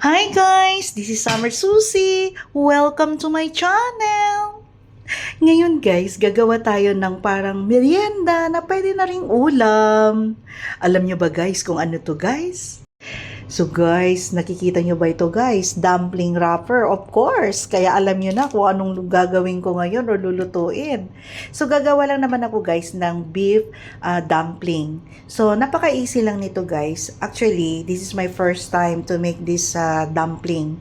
Hi guys! This is Summer Susie. Welcome to my channel! Ngayon guys, gagawa tayo ng parang merienda na pwede na ring ulam. Alam nyo ba guys kung ano to guys? So guys, nakikita nyo ba ito guys? Dumpling wrapper, of course. Kaya alam nyo na kung anong gagawin ko ngayon o lulutuin. So gagawa lang naman ako guys ng beef dumpling. So napaka-easy lang nito guys. Actually, this is my first time to make this dumpling.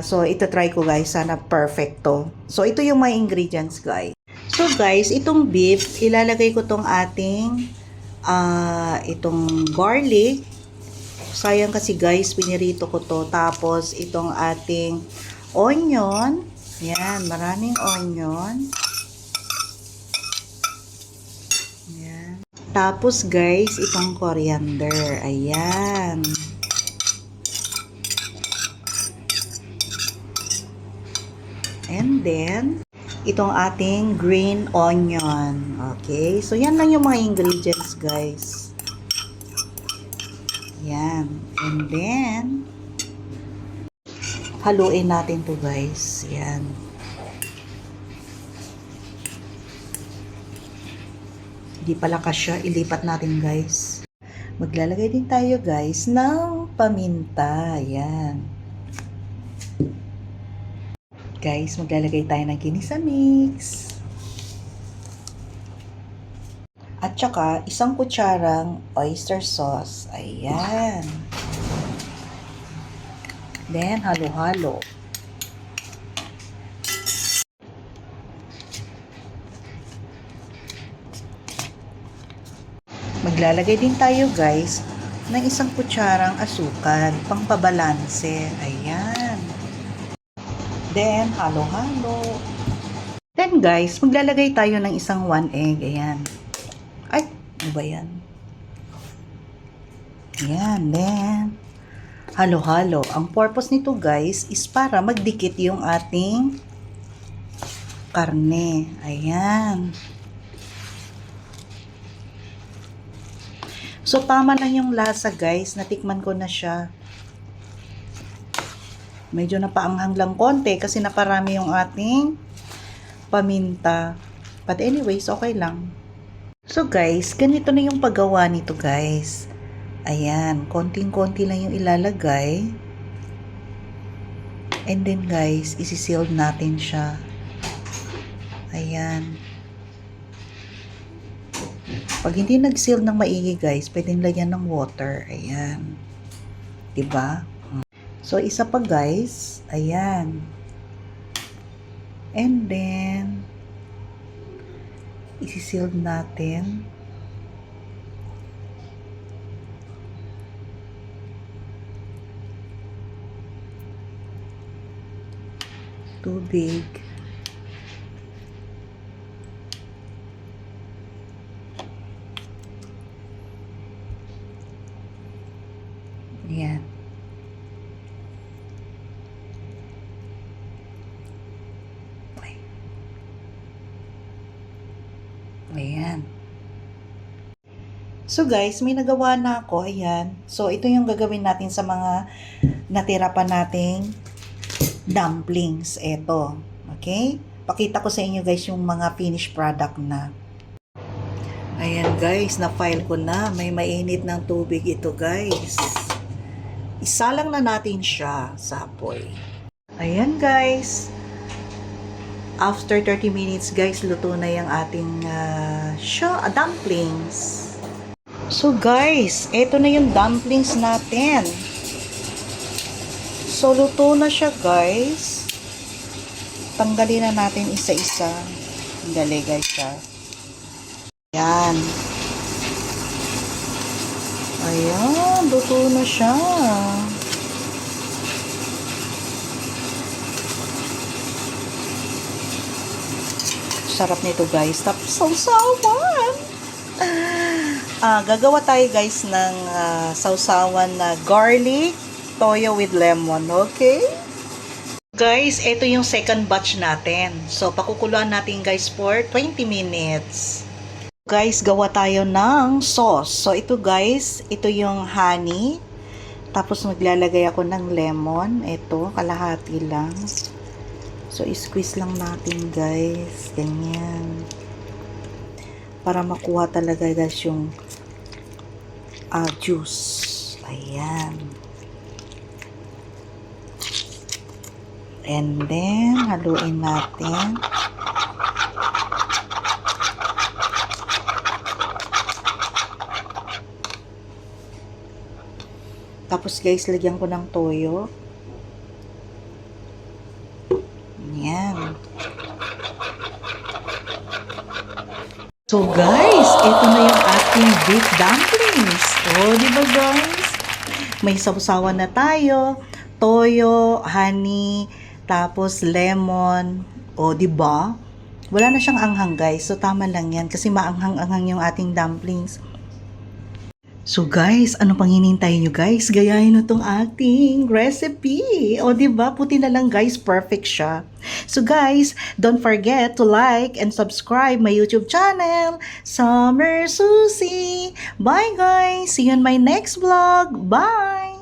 So ito try ko guys, sana perfect to. So ito yung mga ingredients guys. So guys, itong beef, ilalagay ko tong ating itong garlic. Sayang kasi guys, pinirito ko to. Tapos, itong ating onion. Yan, maraming onion. Yan. Tapos guys, itong coriander. Ayan. And then, itong ating green onion. Okay? So, yan lang yung mga ingredients guys. Yan. And then, haluin natin to guys. Yan. Hindi pala kasya. Ilipat natin guys. Maglalagay din tayo guys ng paminta. Yan. Guys, maglalagay tayo ng ginisa mix. At saka, isang kutsarang oyster sauce. Ayan. Then, halo-halo. Maglalagay din tayo guys ng isang kutsarang asukal. Pangpabalanse. Ayan. Then, halo-halo. Then guys, maglalagay tayo ng isang 1 egg. Ayan. Ay, ano ba yan? Ayan, then, halo-halo. Ang purpose nito guys is para magdikit yung ating karne. Ayan. So, tama lang yung lasa guys. Natikman ko na siya. Medyo napaanghang lang konti kasi naparami yung ating paminta. But anyways, okay lang. So guys, ganito na yung paggawa nito guys. Ayan, konting-konti lang yung ilalagay. And then guys, isi-seal natin siya. Ayan. Pag hindi nag-seal ng maigi guys, pwedeng lagyan ng water. Ayan. Diba? So, isa pa guys. Ayan. And then, isi-seal natin. Tubig. Ayan. Ayan. So guys, may nagawa na ako. Ayan. So ito yung gagawin natin sa mga natira pa nating dumplings. Ito. Okay? Pakita ko sa inyo guys yung mga finished product na. Ayan guys, na-file ko na. May mainit ng tubig ito guys. Isalang na natin siya sa apoy. Ayan guys. After 30 minutes guys, luto na yung ating dumplings. So guys, eto na yung dumplings natin. So luto na siya guys. Tanggalin na natin isa-isa. Dali guys siya. Ayan. Ayan, luto na siya. Sarap nito guys. Tapos sausawan. Gagawa tayo guys ng sausawan na garlic toyo with lemon. Okay? Guys, ito yung second batch natin. So, pakukuluan natin guys for 20 minutes. Guys, gawa tayo ng sauce. So, ito guys, ito yung honey. Tapos maglalagay ako ng lemon. Ito, kalahati lang. So, squeeze lang natin guys. Ganyan. Para makuha talaga guys yung juice. Ayan. And then, haluin natin. Tapos guys, lagyan ko ng toyo. Ayan. So guys, ito na yung ating beef dumplings. Oh, di ba guys? May sausawan na tayo. Toyo, honey, tapos lemon. O, di ba? Wala na siyang anghang guys. So tama lang yan kasi maanghang-anghang yung ating dumplings. So guys, ano pang hinihintay nyo guys? Gayahin nyo tong ating recipe. O diba, puti na lang guys, perfect siya. So guys, don't forget to like and subscribe my YouTube channel, Summer Susie. Bye guys, see you in my next vlog. Bye!